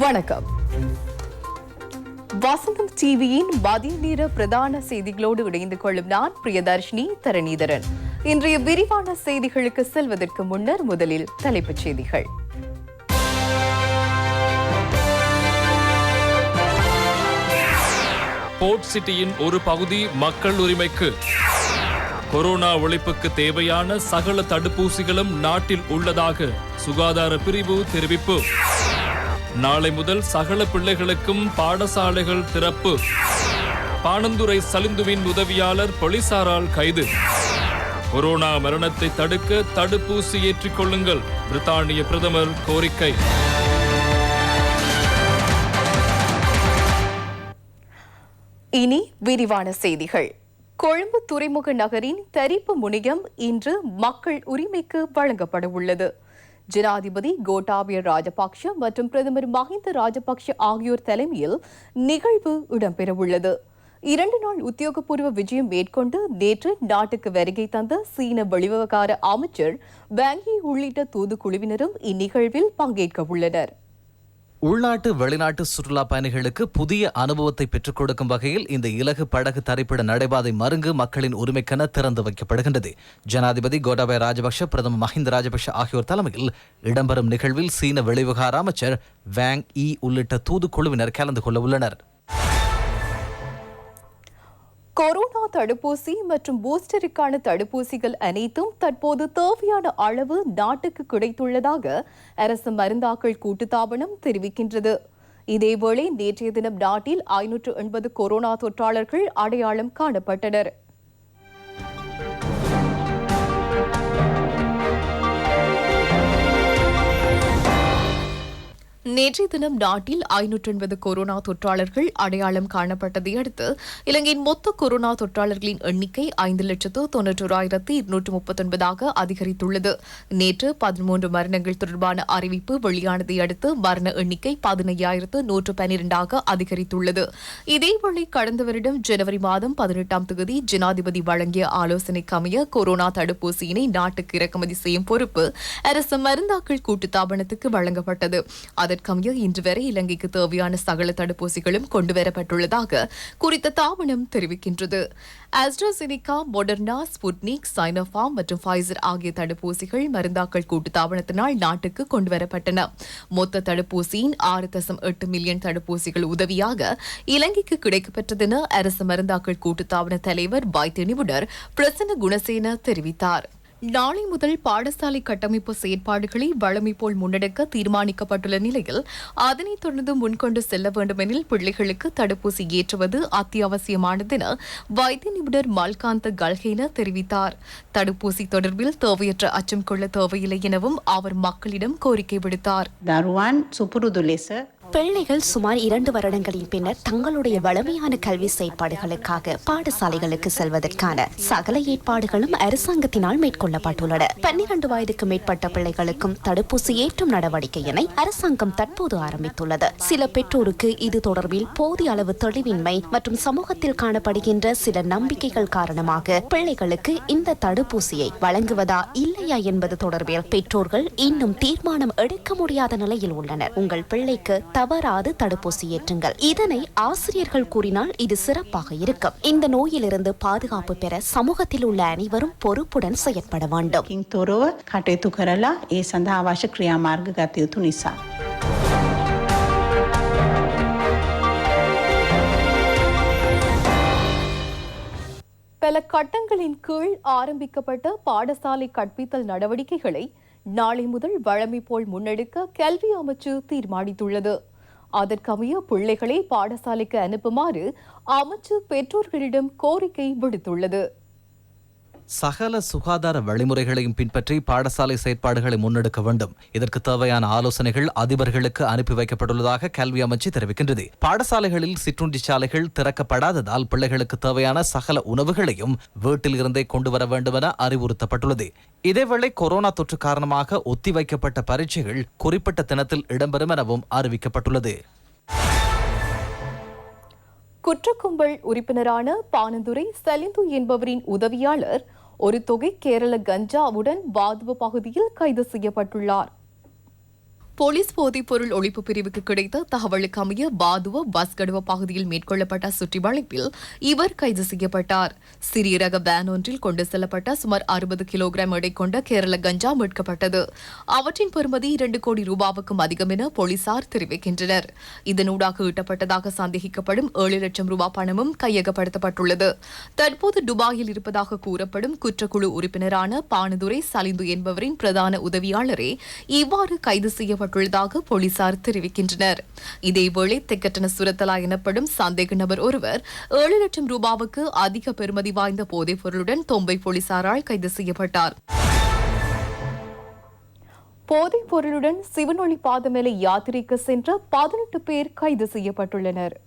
வணக்கம். வசந்தம் டிவியின் மதிய நேர பிரதான செய்திகளோடு இணைந்து கொள்ளும் நான் பிரியதர்ஷினி தரணிதரன். இன்றைய விரிவான செய்திகளுக்கு செல்வதற்கு முன்னர் முதலில் தலைப்புச் செய்திகள். போர்ட் சிட்டியின் ஒரு பகுதி மக்கள் உரிமைக்கு. கொரோனா ஒழிப்புக்கு தேவையான சகல தடுப்பூசிகளும் நாட்டில் உள்ளதாக சுகாதார பிரிவு தெரிவிப்பு. நாளை முதல் சகல பிள்ளைகளுக்கும் பாடசாலைகள் திறப்பு. பாணந்துறை சலிந்துவின் உதவியாளர் போலீசாரால் கைது. கொரோனா மரணத்தை தடுக்க தடுப்பூசி ஏற்றிக் கொள்ளுங்கள், பிரித்தானிய பிரதமர் கோரிக்கை. இனி விரிவான செய்திகள். கொழும்பு துறைமுக நகரின் தரிப்பு முனையம் இன்று மக்கள் உரிமைக்கு வழங்கப்பட உள்ளது. ஜனாதிபதி கோட்டாபய ராஜபக்ஷ மற்றும் பிரதமர் மஹிந்த ராஜபக்ஷ ஆகியோர் தலைமையில் நிகழ்வு இடம்பெறவுள்ளது. 2 நாள் உத்தியோகபூர்வ விஜயம் மேற்கொண்டு நேற்று நாட்டுக்கு வருகை தந்த சீன வெளிவிவகார அமைச்சர் வாங் யி உள்ளிட்ட தூதுக்குழுவினரும் இந்நிகழ்வில் பங்கேற்க உள்ளனர். உள்நாட்டு வெளிநாட்டு சுற்றுலா பயணிகளுக்கு புதிய அனுபவத்தை பெற்றுக் கொடுக்கும் வகையில் இந்த இலகு படகு தரிப்பிட நடைபாதை மருங்கு மக்களின் உரிமைக்கென திறந்து வைக்கப்படுகின்றது. ஜனாதிபதி கோட்டாபய ராஜபக்ஷ பிரதமர் மஹிந்த ராஜபக்ஷ ஆகியோர் தலைமையில் இடம்பெறும் நிகழ்வில் சீன வெளிவிவகார அமைச்சர் வாங் யி உள்ளிட்ட தூதுக்குழுவினர் கலந்து கொள்ள உள்ளனர். கொரோனா தடுப்பூசி மற்றும் பூஸ்டருக்கான தடுப்பூசிகள் அனைத்தும் தற்போது தேவையான அளவு நாட்டுக்கு கிடைத்துள்ளதாக அரசு மருந்தாக்கள் கூட்டுத்தாபனம் தெரிவிக்கின்றது. இதேவேளை நேற்றைய தினம் நாட்டில் 580 கொரோனா தொற்றாளர்கள் அடையாளம் காணப்பட்டனர். நேற்றைய தினம் நாட்டில் 580 கொரோனா தொற்றாளர்கள் அடையாளம் காணப்பட்டதை அடுத்து இலங்கையின் மொத்த கொரோனா தொற்றாளர்களின் எண்ணிக்கை 5,91,239 அதிகரித்துள்ளது. நேற்று 13 மரணங்கள் தொடர்பான அறிவிப்பு வெளியானதை அடுத்து மரண எண்ணிக்கை 15,112 அதிகரித்துள்ளது. இதேவேளை கடந்த வருடம் ஜனவரி மாதம் 18ஆம் தேதி ஜனாதிபதி வழங்கிய ஆலோசனைக்கு அமைய கொரோனா தடுப்பூசியினை நாட்டுக்கு இறக்குமதி செய்யும் பொறுப்பு அரசு மருந்தாக்கள் கூட்டுத்தாபனத்துக்கு வழங்கப்பட்டது. அதற்கமைய இன்று வரை இலங்கைக்கு தேவையான சகல தடுப்பூசிகளும் கொண்டுவரப்பட்டுள்ளதாக குறித்த தாபனம் தெரிவிக்கின்றது. ஆஸ்ட்ராசெனிகா, மொடர்னா, ஸ்புட்னிக், சைனோஃபார்ம் மற்றும் ஃபைசர் ஆகிய தடுப்பூசிகள் மருந்தாக்கள் கூட்டுத்தாபனத்தினால் நாட்டுக்கு கொண்டுவரப்பட்டன. மொத்த தடுப்பூசியின் 6.8 மில்லியன் தடுப்பூசிகள் உதவியாக இலங்கைக்கு கிடைக்கப்பெற்றதென அரசு மருந்தாக்கள் கூட்டுத்தாபன தலைவர் வைத்திய நிபுணர் பிரசன்ன குணசேன தெரிவித்தார். நாளை முதல் பாடசாலை கட்டமைப்பு செயற்பாடுகளை வழமை போல் முன்னெடுக்க தீர்மானிக்கப்பட்டுள்ள நிலையில் அதனைத் தொடர்ந்து முன்கொண்டு செல்ல வேண்டுமெனில் பிள்ளைகளுக்கு தடுப்பூசி ஏற்றுவது அத்தியாவசியமானதென வைத்திய நிபுணர் மல்காந்த கல்ஹேன தெரிவித்தார். தடுப்பூசி தொடர்பில் தேவையற்ற அச்சம் கொள்ள தேவையில்லை எனவும் அவர் மக்களிடம் கோரிக்கை விடுத்தார். பிள்ளைகள் சுமார் 2 வருடங்களின் பின்னர் தங்களுடைய வளமையான கல்வி செயற்பாடுகளுக்காக பாடசாலைகளுக்கு செல்வதற்கான சகல ஏற்பாடுகளும் அரசாங்கத்தினால் மேற்கொள்ளப்பட்டுள்ளன. 12 வயதுக்கு மேற்பட்ட பிள்ளைகளுக்கும் தடுப்பூசி ஏற்றும் நடவடிக்கையினை அரசாங்கம் தற்போது ஆரம்பித்துள்ளது. சில பெற்றோருக்கு இது தொடர்பில் போதிய அளவு தெளிவின்மை மற்றும் சமூகத்தில் காணப்படுகின்ற சில நம்பிக்கைகள் காரணமாக பிள்ளைகளுக்கு இந்த தடுப்பூசியை வழங்குவதா இல்லையா என்பது தொடர்பில் பெற்றோர்கள் இன்னும் தீர்மானம் எடுக்க முடியாத நிலையில் உள்ளனர். உங்கள் பிள்ளைக்கு தவறாது தடுப்பூசி ஏற்றுங்கள். இதனை ஆசிரியர்கள் கூறினால் இது சிறப்பாக இருக்கும். இந்த நோயிலிருந்து பாதுகாப்பு பெற சமூகத்தில் உள்ள அனைவரும் பொறுப்புடன் செயற்பட வேண்டும். பல கட்டங்களின் கீழ் ஆரம்பிக்கப்பட்ட பாடசாலை கற்பித்தல் நடவடிக்கைகளை நாளை முதல் வழமை போல் முன்னெடுக்க கல்வி அமைச்சு தீர்மானித்துள்ளது. அதற்கமைய பிள்ளைகளை பாடசாலைக்கு அனுப்புமாறு அமைச்சு பெற்றோர்களிடம் கோரிக்கை விடுத்துள்ளது. சகல சுகாதார வழிமுறைகளையும் பின்பற்றி பாடசாலை செயற்பாடுகளை முன்னெடுக்க வேண்டும். இதற்கு தேவையான ஆலோசனைகள் அதிபர்களுக்கு அனுப்பி வைக்கப்பட்டுள்ளதாக கல்வி அமைச்சு தெரிவிக்கின்றது. பாடசாலைகளில் சிற்றுண்டி சாலைகள் திறக்கப்படாததால் பிள்ளைகளுக்கு தேவையான சகல உணவுகளையும் வீட்டில் இருந்தே கொண்டு வர வேண்டும் என அறிவுறுத்தப்பட்டுள்ளது. இதேவேளை கொரோனா தொற்று காரணமாக ஒத்திவைக்கப்பட்ட பரீட்சைகள் குறிப்பிட்ட தினத்தில் இடம்பெறும் எனவும் அறிவிக்கப்பட்டுள்ளது. குற்றக்கும்பல் உறுப்பினரான பாணந்துறை சலிந்து என்பவரின் உதவியாளர் ஒரு தொகை கேரள கஞ்சாவுடன் வாதுவ பகுதியில் கைது செய்யப்பட்டுள்ளார். போலீஸ் போதைப்பொருள் ஒழிப்பு பிரிவுக்கு கிடைத்த தகவலுக்கு அமைய பாதுவ பஸ்கடுவ பகுதியில் மேற்கொள்ளப்பட்ட சுற்றிவளைப்பில் இவர் கைது செய்யப்பட்டார். சிறிய ரக வேன் ஒன்றில் கொண்டு செல்லப்பட்ட சுமார் 60 கிலோகிராம் எடை கொண்ட கேரள கஞ்சா மீட்கப்பட்டது. அவற்றின் பெறுமதி 2 கோடி ரூபாவுக்கும் அதிகம் என போலீசார் தெரிவிக்கின்றனர். இதனூடாக ஈட்டப்பட்டதாக சந்தேகிக்கப்படும் 7 லட்சம் ரூபாய் பணமும் கையகப்படுத்தப்பட்டுள்ளது. தற்போது துபாயில் இருப்பதாக கூறப்படும் குற்றக்குழு உறுப்பினரான பானுதுரை சலிந்து என்பவரின் பிரதான உதவியாளரே இவ்வாறு கைது செய்யப்பட்டுள்ளதாக போலீசார் தெரிவிக்கின்றனர். இதேவேளை திக்கட்டன சுரத்தலா எனப்படும் சந்தேக நபர் ஒருவர் 7 லட்சம் ரூபாவுக்கு அதிக பெறுமதி வாய்ந்த போதைப் பொருளுடன் தொம்பை போலீசாரால் கைது செய்யப்பட்டார். போதைப் பொருளுடன் சிவனொளி பாதமேலை யாத்திரைக்கு சென்ற 18 பேர் கைது செய்யப்பட்டுள்ளனர்.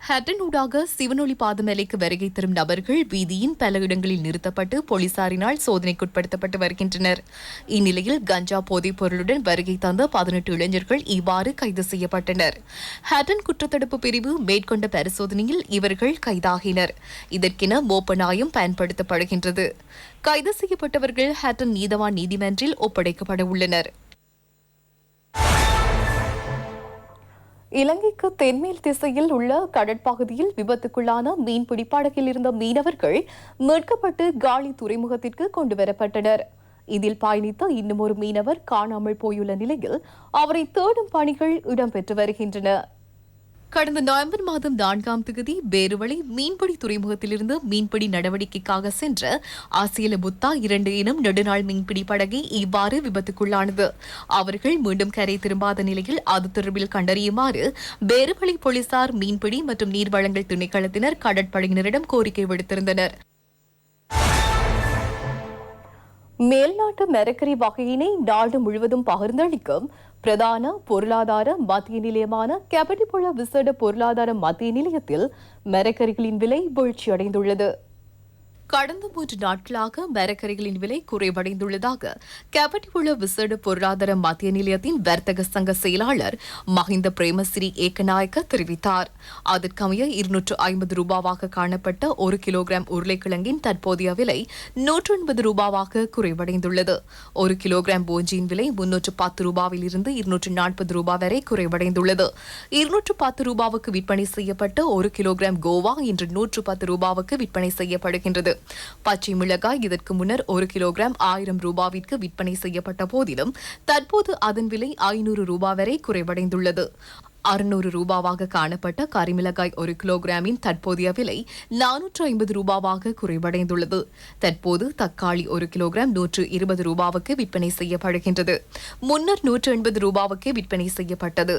ஹட்டனூடாக சிவனொளி பாதமேலைக்கு வருகை தரும் நபர்கள் வீதியின் பல இடங்களில் நிறுத்தப்பட்டு போலீசாரினால் சோதனைக்குட்படுத்தப்பட்டு வருகின்றனர். இந்நிலையில் கஞ்சா போதைப் பொருளுடன் வருகை தந்த 18 இளைஞர்கள் இவ்வாறு கைது செய்யப்பட்டனர். ஹட்டன் குற்றத்தடுப்பு பிரிவு மேற்கொண்ட பரிசோதனையில் இவர்கள் கைதாகினர். இதற்கென மோப்ப நாயம் பயன்படுத்தப்படுகின்றது. கைது செய்யப்பட்டவர்கள் ஹட்டன் நீதவான் நீதிமன்றில் ஒப்படைக்கப்பட உள்ளனர். இலங்கைக்கு தென்மேல் திசையில் உள்ள கடற்பகுதியில் விபத்துக்குள்ளான மீன்பிடி படகில் இருந்த மீனவர்கள் மீட்கப்பட்டு காலி துறைமுகத்திற்கு கொண்டுவரப்பட்டனர். இதில் பயணித்த இன்னும் ஒரு மீனவர் காணாமல் போயுள்ள நிலையில் அவரை தேடும் பணிகள் இடம்பெற்று வருகின்றன. கடந்த நவம்பர் மாதம் 4ஆம் தேதி பேருவளை மீன்பிடி துறைமுகத்திலிருந்து மீன்பிடி நடவடிக்கைக்காக சென்ற ஆசியல புத்தா 2 எனும் நெடுநாள் மீன்பிடி படகை இவ்வாறு விபத்துக்குள்ளானது. அவர்கள் மீண்டும் கரை திரும்பாத நிலையில் அது தொடர்பில் கண்டறியுமாறு பேருவளை போலீசார் மீன்பிடி மற்றும் நீர்வளங்கள் திணைக்களத்தினர் கடற்படையினரிடம் கோரிக்கை விடுத்திருந்தனர். மேல்நாட்டு மரக்கறி வகையினை நாடு முழுவதும் பகிர்ந்தளிக்கும் பிரதான பொருளாதார மத்திய நிலையமான கேபிட்டிபுல விசேட பொருளாதார மத்திய நிலையத்தில் மரக்கறிகளின் விலை வீழ்ச்சியடைந்துள்ளது. கடந்த 3 நாட்களாக மரக்கறிகளின் விலை குறைவடைந்துள்ளதாக கேபிட்டிபுல விசேட பொருளாதார மத்திய நிலையத்தின் வர்த்தக சங்க செயலாளர் மஹிந்த பிரேமசிறி ஏக்கநாயக்க தெரிவித்தார். அதற்கமைய 250 ரூபாவாக காணப்பட்ட 1 கிலோகிராம் உருளைக்கிழங்கின் தற்போதைய விலை 180 ரூபாவாக குறைவடைந்துள்ளது. 1 கிலோகிராம் போஞ்சியின் விலை 310 ரூபாவில் இருந்து 240 ரூபாய் வரை குறைவடைந்துள்ளது. 210 ரூபாவுக்கு விற்பனை செய்யப்பட்ட 1 கிலோகிராம் கோவா இன்று 110 ரூபாவுக்கு விற்பனை செய்யப்படுகின்றது. பச்சை மிளகாய் இதற்கு முன்னர் 1 கிலோகிராம் 1000 ரூபாவிற்கு விற்பனை செய்யப்பட்ட போதிலும் தற்போது அதன் விலை 500 ரூபாய் வரை குறைவடைந்துள்ளது. 600 ரூபாவாக காணப்பட்ட கரிமிளகாய் 1 கிலோகிராமின் தற்போதைய விலை 450 ரூபாவாக குறைவடைந்துள்ளது. தற்போது தக்காளி 1 கிலோகிராம் 120 ரூபாவுக்கு விற்பனை செய்யப்படுகின்றது. முன்னர் 180 ரூபாவுக்கு விற்பனை செய்யப்பட்டது.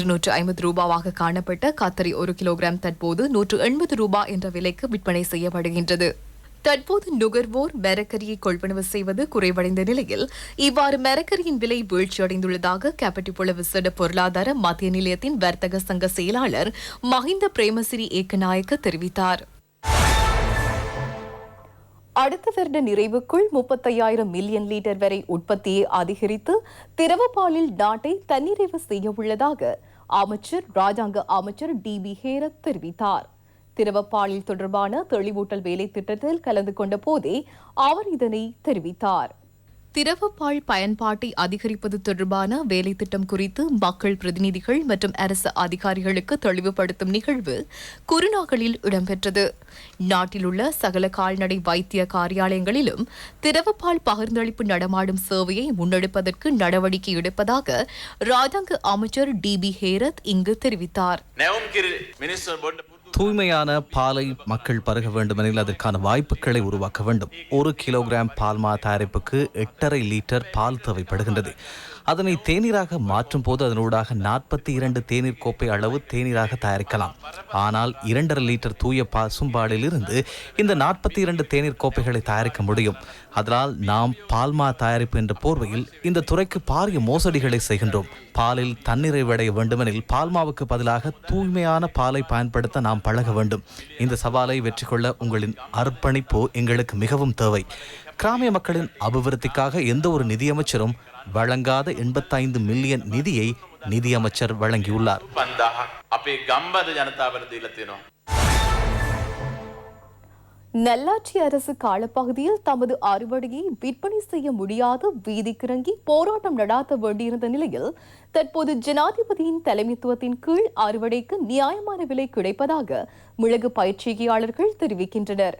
250 ரூபாவாக காணப்பட்ட கத்தரி 1 கிலோகிராம் தற்போது 180 ரூபாய் என்ற விலைக்கு விற்பனை செய்யப்படுகின்றது. தற்போது நுகர்வோர் மரக்கரியை கொள்வனவு செய்வது குறைவடைந்த நிலையில் இவ்வாறு மரக்கரியின் விலை வீழ்ச்சியடைந்துள்ளதாக கேபிட்டிபுல விசேட பொருளாதார மத்திய நிலையத்தின் வர்த்தக சங்க செயலாளர் மஹிந்த பிரேமசிறி ஏக்கநாயக்க தெரிவித்தார். அடுத்த வருட நிறைவுக்குள் 35,000 மில்லியன் லிட்டர் வரை உற்பத்தியை அதிகரித்து திரவப்பாலில் நாட்டை தன்னிறைவு செய்ய உள்ளதாக அமைச்சர் ராஜாங்க அமைச்சர் DB ஹேரத் தெரிவித்தார். திரவப்பாலில் தொடர்பான தெளிவூட்டல் வேலை திட்டத்தில் கலந்து கொண்ட போதே அவர் இதனை தெரிவித்தார். திரவப்பால் பயன்பாட்டை அதிகரிப்பது தொடர்பான வேலை திட்டம் குறித்து மக்கள் பிரதிநிதிகள் மற்றும் அரசு அதிகாரிகளுக்கு தெளிவுபடுத்தும் நிகழ்வு குருநாகலில் இடம்பெற்றது. நாட்டில் உள்ள சகல கால்நடை வைத்திய காரியாலயங்களிலும் திரவப்பால் பகிர்ந்தளிப்பு நடமாடும் சேவையை முன்னெடுப்பதற்கு நடவடிக்கை எடுப்பதாக ராஜாங்க அமைச்சர் DB ஹேரத் இங்கு தெரிவித்தார். தூய்மையான பாலை மக்கள் பருக வேண்டுமெனில் அதற்கான வாய்ப்புகளை உருவாக்க வேண்டும். 1 கிலோகிராம் பால்மா தயாரிப்புக்கு 8.5 லிட்டர் பால் தேவைப்படுகின்றது. அதனை தேநீராக மாற்றும் போது அதனூடாக 42 தேநீர் கோப்பை அளவு தேநீராக தயாரிக்கலாம். ஆனால் 2.5 லிட்டர் தூய பசும்பாலில் இருந்து இந்த 42 தேநீர் கோப்பைகளை தயாரிக்க முடியும். அதனால் நாம் பால்மா தயாரிப்பு என்ற போர்வையில் இந்த துறைக்கு பாரிய மோசடிகளை செய்கின்றோம். பாலில் தன்னிறைவடைய வேண்டுமெனில் பால்மாவுக்கு பதிலாக தூய்மையான பாலை பயன்படுத்த நாம் பழக வேண்டும். இந்த சவாலை வெற்றி கொள்ள உங்களின் அர்ப்பணிப்பு எங்களுக்கு மிகவும் தேவை. கிராமிய மக்களின் அபிவிருத்திக்காக எந்த ஒரு நிதியமைச்சரும் வழங்காத 85 மில்லியன் நிதியை நிதியமைச்சர் வழங்கியுள்ளார். நல்லாட்சி அரசு காலப்பகுதியில் தமது அறுவடையை விற்பனை செய்ய முடியாது வீதிக்கிறங்கி போராட்டம் நடாத்த வேண்டியிருந்த நிலையில் தற்போது ஜனாதிபதியின் தலைமைத்துவத்தின் கீழ் அறுவடைக்கு நியாயமான விலை கிடைப்பதாக மிளகு பயிற்சியாளர்கள் தெரிவிக்கின்றனர்.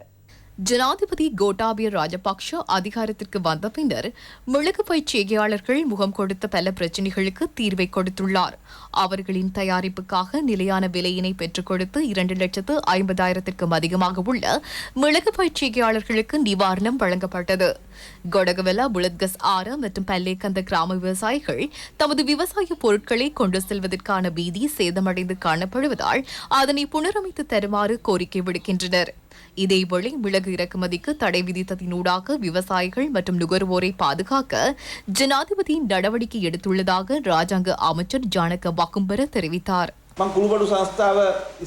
ஜனாதிபதி கோட்டாபய ராஜபக்ஷ அதிகாரத்திற்கு வந்த பின்னர் மிளகு பயிற்சியாளர்கள் முகம் கொடுத்த பல பிரச்சினைகளுக்கு தீர்வை கொடுத்துள்ளார். அவர்களின் தயாரிப்புக்காக நிலையான விலையினை பெற்றுக் கொடுத்து 2,50,000 அதிகமாக உள்ள மிளகு பயிற்சியாளர்களுக்கு நிவாரணம் வழங்கப்பட்டது. கொடகவெல, புலத்கஸ் ஆறு மற்றும் பல்லேக்கந்த கிராம விவசாயிகள் தமது விவசாய பொருட்களை கொண்டு செல்வதற்கான வீதி சேதமடைந்து காணப்படுவதால் அதனை புனரமைத்து தருமாறு கோரிக்கை விடுக்கின்றனர். இதேவேளை மிளகு இறக்குமதிக்கு தடை விதித்ததினூடாக விவசாயிகள் மற்றும் நுகர்வோரை பாதுகாக்க ஜனாதிபதி நடவடிக்கை எடுத்துள்ளதாக ராஜாங்க அமைச்சர் ஜானக வக்கும்பர தெரிவித்தார்.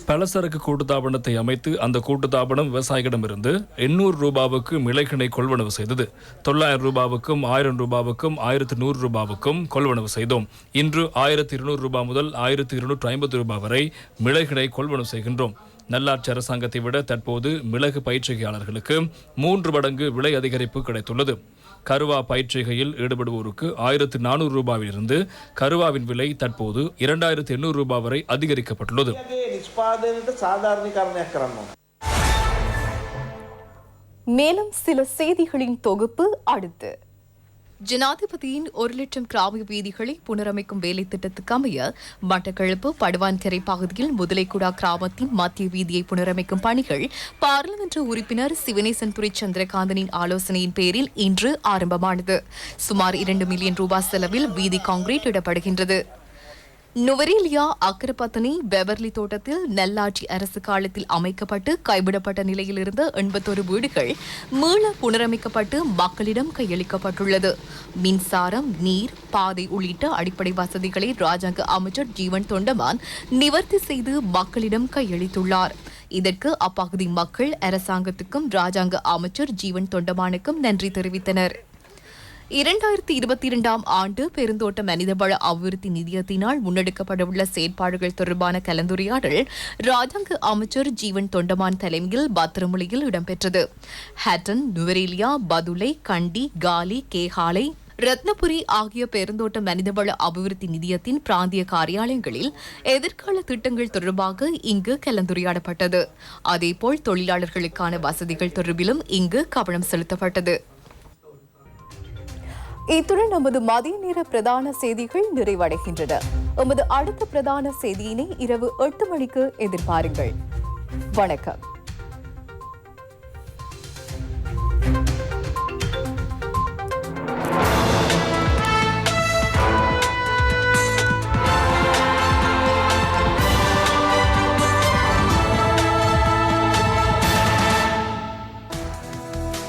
பலசரக்கு கூட்டுத்தாபனத்தை அமைத்து அந்த கூட்டுத்தாபனம் விவசாயிகளிடமிருந்து 800 ரூபாவுக்கு மிளகினை கொள்வனவு செய்தது. 900 ரூபாவுக்கும் 1000 ரூபாவுக்கும் 1100 ரூபாவுக்கும் கொள்வனவு செய்தோம். இன்று 1200 ரூபாய் முதல் 1250 ரூபாய் வரை மிளகினை கொள்வனவு செய்கின்றோம். நல்லாட்சி அரசாங்கத்தை விட தற்போது மிளகு பயிற்சியாளர்களுக்கு 3 மடங்கு விலை அதிகரிப்பு கிடைத்துள்ளது. கருவா பயிற்சிகையில் ஈடுபடுவோருக்கு 1400 ரூபாயிலிருந்து கருவாவின் விலை தற்போது 2800 ரூபாய் வரை அதிகரிக்கப்பட்டுள்ளது. மேலும் சில செய்திகளின் தொகுப்பு அடுத்து. ஜனாதிபதியின் 1,00,000 கிராமிய வீதிகளை புனரமைக்கும் வேலை திட்டத்துக்கு அமைய மட்டக்களப்பு படுவான்கரை பகுதியில் முதலைக்குடா கிராமத்தின் மத்திய வீதியை புனரமைக்கும் பணிகள் பாராளுமன்ற உறுப்பினர் சிவனேசன்புரி சந்திரகாந்தனின் ஆலோசனையின் பேரில் இன்று ஆரம்பமானது. சுமார் 2 மில்லியன் ரூபாய் செலவில் வீதி கான்கிரீட் இடப்படுகின்றது. நுவரேலியா அக்கரப்பத்தனி பெவர்லி தோட்டத்தில் நல்லாட்சி அரசு காலத்தில் அமைக்கப்பட்டு கைவிடப்பட்ட நிலையில் இருந்த 81 வீடுகள் மீள புனரமைக்கப்பட்டு மக்களிடம் கையளிக்கப்பட்டுள்ளது. மின்சாரம், நீர், பாதை உள்ளிட்ட அடிப்படை வசதிகளை ராஜாங்க அமைச்சர் ஜீவன் தொண்டமான் நிவர்த்தி செய்து மக்களிடம் கையளித்துள்ளார். இதற்கு அப்பகுதி மக்கள் அரசாங்கத்துக்கும் ராஜாங்க அமைச்சர் ஜீவன் தொண்டமானுக்கும் நன்றி தெரிவித்தனர். 2022 ஆண்டு பெருந்தோட்ட மனிதவள அபிவிருத்தி நிதியத்தினால் முன்னெடுக்கப்படவுள்ள செயற்பாடுகள் தொடர்பான கலந்துரையாடல் ராஜாங்க அமைச்சர் ஜீவன் தொண்டமான் தலைமையில் பத்திரமுலையில் இடம்பெற்றது. ஹட்டன், நுவரேலியா, பதுளை, கண்டி, காலி, கேகாலை, ரத்னபுரி ஆகிய பெருந்தோட்ட மனிதவள அபிவிருத்தி நிதியத்தின் பிராந்திய காரியாலயங்களில் எதிர்கால திட்டங்கள் தொடர்பாக இங்கு கலந்துரையாடப்பட்டது. அதேபோல் தொழிலாளர்களுக்கான வசதிகள் தொடர்பிலும் இங்கு கவனம் செலுத்தப்பட்டது. இத்துடன் நமது மதிய நேர பிரதான செய்திகள் நிறைவடைகின்றன. நமது அடுத்த பிரதான செய்தியினை இரவு 8 மணிக்கு எதிர்பாருங்கள். வணக்கம்.